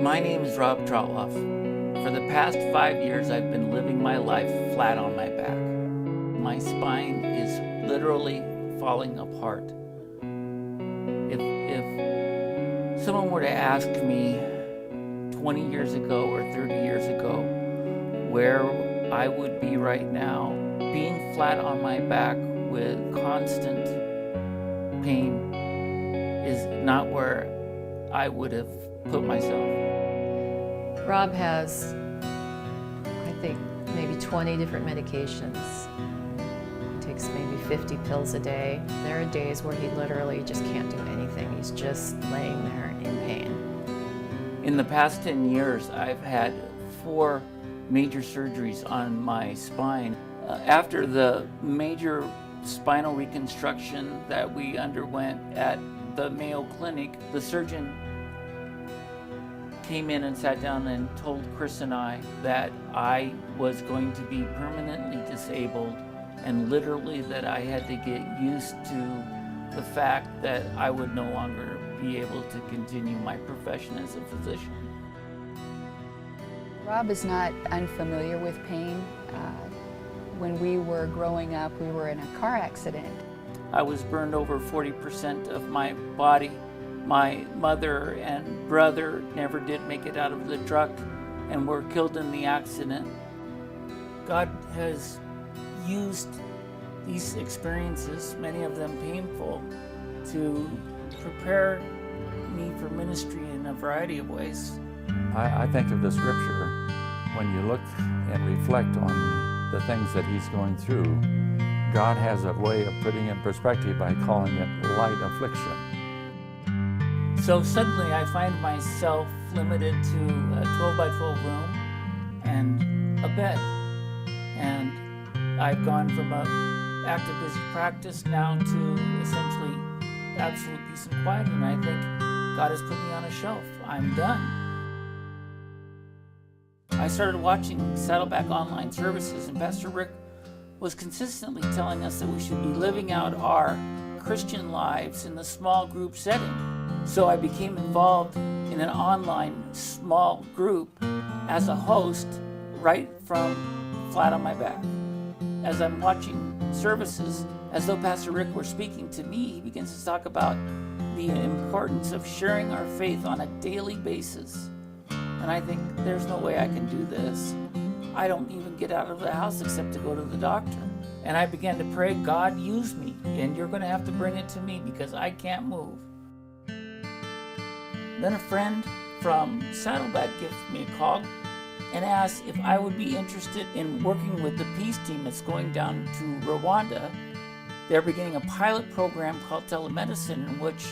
My name is Rob Trotloff. For the past 5 years, I've been living my life flat on my back. My spine is literally falling apart. If someone were to ask me 20 years ago or 30 years ago where I would be right now, being flat on my back with constant pain is not where I would have put myself. Rob has, I think, maybe 20 different medications. He takes maybe 50 pills a day. There are days where he literally just can't do anything. He's just laying there in pain. In the past 10 years, I've had 4 major surgeries on my spine. After the major spinal reconstruction that we underwent at the Mayo Clinic, the surgeon came in and sat down and told Chris and I that I was going to be permanently disabled, and literally that I had to get used to the fact that I would no longer be able to continue my profession as a physician. Rob is not unfamiliar with pain. When we were growing up, we were in a car accident. I was burned over 40% of my body. My mother and brother never did make it out of the truck and were killed in the accident. God has used these experiences, many of them painful, to prepare me for ministry in a variety of ways. I think of the scripture, when you look and reflect on the things that he's going through, God has a way of putting it in perspective by calling it light affliction. So suddenly I find myself limited to a 12 by 12 room and a bed. And I've gone from a active busy practice now to essentially absolute peace and quiet, and I think God has put me on a shelf. I'm done. I started watching Saddleback online services, and Pastor Rick was consistently telling us that we should be living out our Christian lives in the small group setting. So I became involved in an online small group as a host right from flat on my back. As I'm watching services, as though Pastor Rick were speaking to me, he begins to talk about the importance of sharing our faith on a daily basis. And I think, there's no way I can do this. I don't even get out of the house except to go to the doctor. And I began to pray, God, use me, and you're going to have to bring it to me because I can't move. Then a friend from Saddleback gives me a call and asks if I would be interested in working with the peace team that's going down to Rwanda. They're beginning a pilot program called telemedicine, in which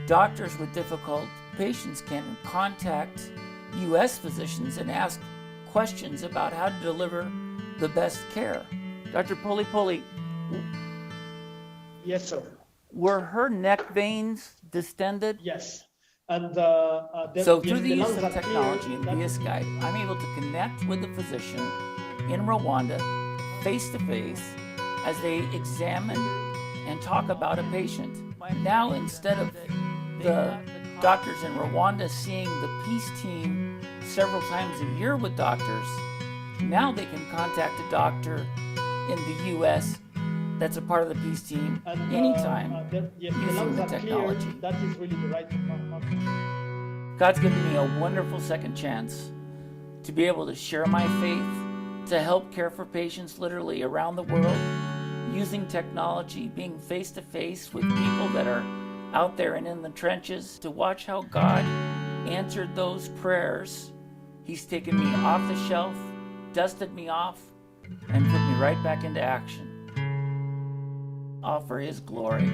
doctors with difficult patients can contact U.S. physicians and ask questions about how to deliver the best care. Dr. Poli, Yes, sir. were her neck veins distended? Yes. And So through the use of technology and via Skype, I'm able to connect with the physician in Rwanda face to face as they examine and talk about a patient. Now, instead of the doctors in Rwanda seeing the peace team several times a year with doctors, now they can contact a doctor in the U.S. that's a part of the peace team anytime using the technology. That is really the right approach. God's given me a wonderful second chance to be able to share my faith, to help care for patients literally around the world, using technology, being face to face with people that are out there and in the trenches, to watch how God answered those prayers. He's taken me off the shelf, dusted me off, and put me right back into action, all for His glory.